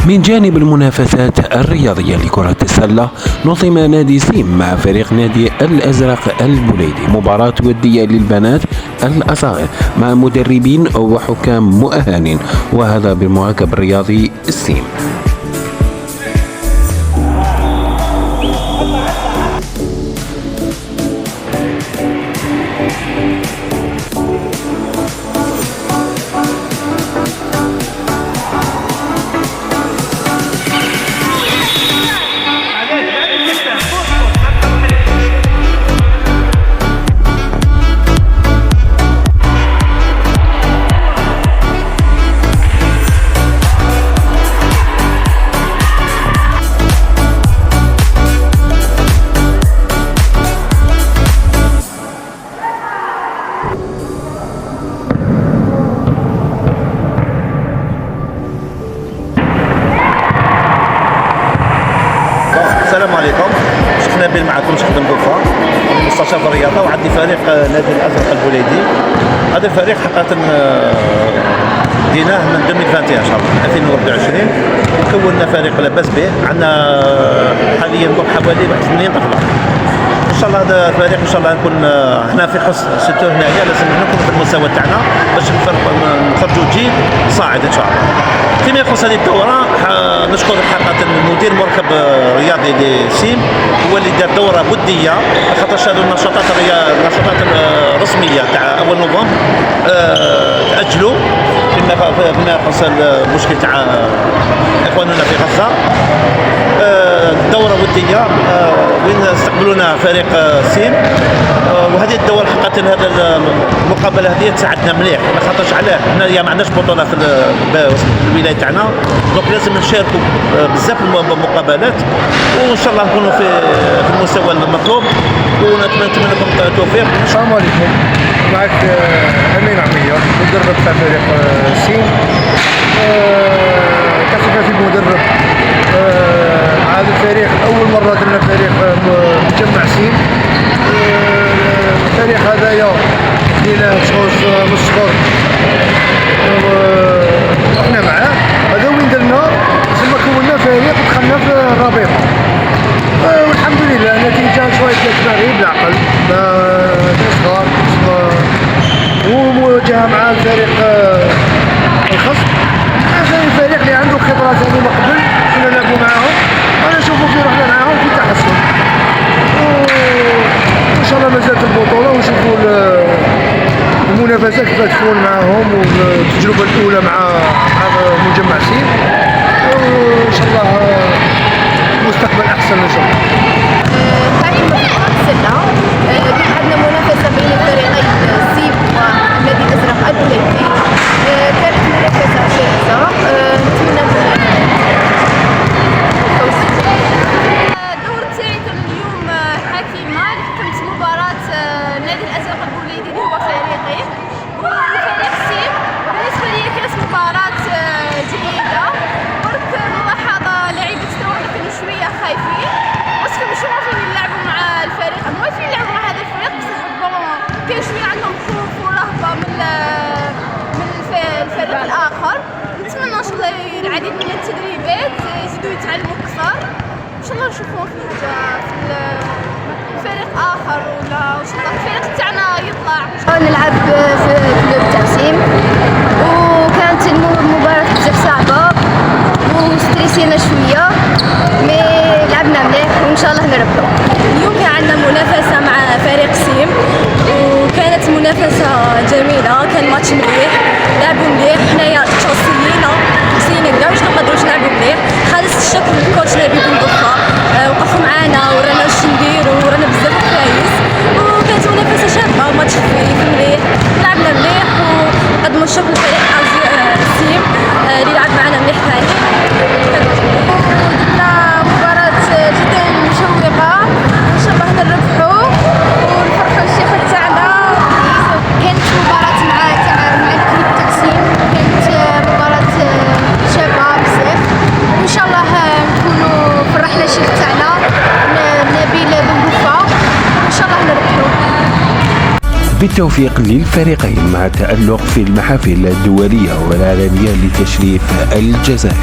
من جانب المنافسات الرياضية لكرة السلة، نظم نادي سيم مع فريق نادي الأزرق البوليدي مباراة ودية للبنات الأصاغر مع مدربين وحكام مؤهلين، وهذا بالمركب الرياضي سيم. السلام عليكم، شيخ نبيل معكم، شيخ بن بوفا، مستشار في الرياضه، وعندي فريق نادي الازرق البوليدي. هذا الفريق حقيقه ديناه من 2021 شهر 2021. كونا فريق لاباس به، عندنا حاليا حوالي 80 طفله. ان شاء الله هذا الفريق ان شاء الله نكون هنا في خص سيرتو هنايا لازم نكونوا في المستوى تاعنا باش نخرجوا جيل صاعد ان شاء الله. فيما يخص هذه الدوره نشكر حقيقه المدير المركب الرياضي لسيم، هو اللي دار دوره وديه، خاطر هذو النشاطات الرسميه تاع اول نوفمبر تاجلوا فيما يخص المشكل تاع اخواننا في غزه. دورة ودية وين استقبلونا فريق سيم، وهذه الدورة حقيقة هذا المقابلة هذه تساعدنا مليح، ما خاطرش علاه حنايا ما عندناش بطولة في الولاية تاعنا، دونك لازم نشاركوا بزاف المقابلات، وان شاء الله نكونوا في المستوى المطلوب، ونتمنى لكم التوفيق. السلام عليكم، معك امين عمية مدرب تاع فريق سيم. كصفة المدرب هذا الفريق أول مرة درنا فريق مجمع سيم. الفريق هذايا ديناه نص شهور وحنا معاه. هذا وين درنا تسمى كونا فريق ودخلنا في الرابطة، والحمد لله نتيجة شوية تمارين بالعقل صغار ومواجهة مع الفريق الخصم. هذا الفريق اللي عنده خبرات من قبل كنا نلعبوا معاهم، انا نشوفوا في روحنا معاهم في تحسن، وان شاء الله مازالت البطوله ونشوفوا المنافسه كيف تكون معاهم، والتجربه الاولى مع مجمع سيم، وان شاء الله مستقبل احسن ان شاء الله. تعليم كرة السلة، عندنا منافسة بين الفريقين سيم والنادي الأزرق البوليدي. كانت منافسة شرسة، نتمنى الفوز. الدور تاعي كان اليوم حكيمة، حكمت مباراة النادي الأزرق البوليدي اللي هو فريقي وفريق سيم. بالنسبة لي كانت مباراة جيدة، برك ملاحظة لاعبي تاعنا كانوا شوية خايفين، بس مش عارفين يلعبوا مع الفريق، موافقين يلعبوا مع هذا الفريق، بصح كاين شوية عندهم خوف ورهبة من الفريق الآخر. نتمنى إن شاء الله العديد من التدريبات يزيدوا يتعلموا أكثر، إن شاء الله نشوفوهم في حاجة في فريق آخر، ولا إن شاء الله الفريق تاعنا يطلع. نلعب في كلوب تاع سيم، وكانت المباراة بزاف صعبة وستريسينا شوية، مي لعبنا مليح وإن شاء الله نربحو. اليوم كان عندنا منافسة مع فريق سيم، وكانت منافسة جميلة، كان ماتش مليح، لعبوا مليح، حنايا خصينا كاع باش نقدروش نلعبوا مليح. خالص الشكر للكوتش نبيل بن بوفا، وقفوا معانا ورانا واش نديرو، ورانا بزاف كويس، وكانت منافسة شابة، ماتش خفيف مليح، لعبنا مليح، ونقدموا الشكر لفريق سيم اللي لعب معنا مليح ثاني. درنا مباراة جدا مشوقة، إن شاء الله نربحو ونفرحو الشيخ تاعنا. كانت مباراة مع الكلوب تاع سيم، كانت مباراة شابة بزاف، وإن شاء الله نكونوا فرحنا الشيخ تاعنا نبيل بن بوفا، وإن شاء الله نربحو. بالتوفيق للفريقين مع التألق في المحافل الدولية والعالمية لتشريف الجزائر.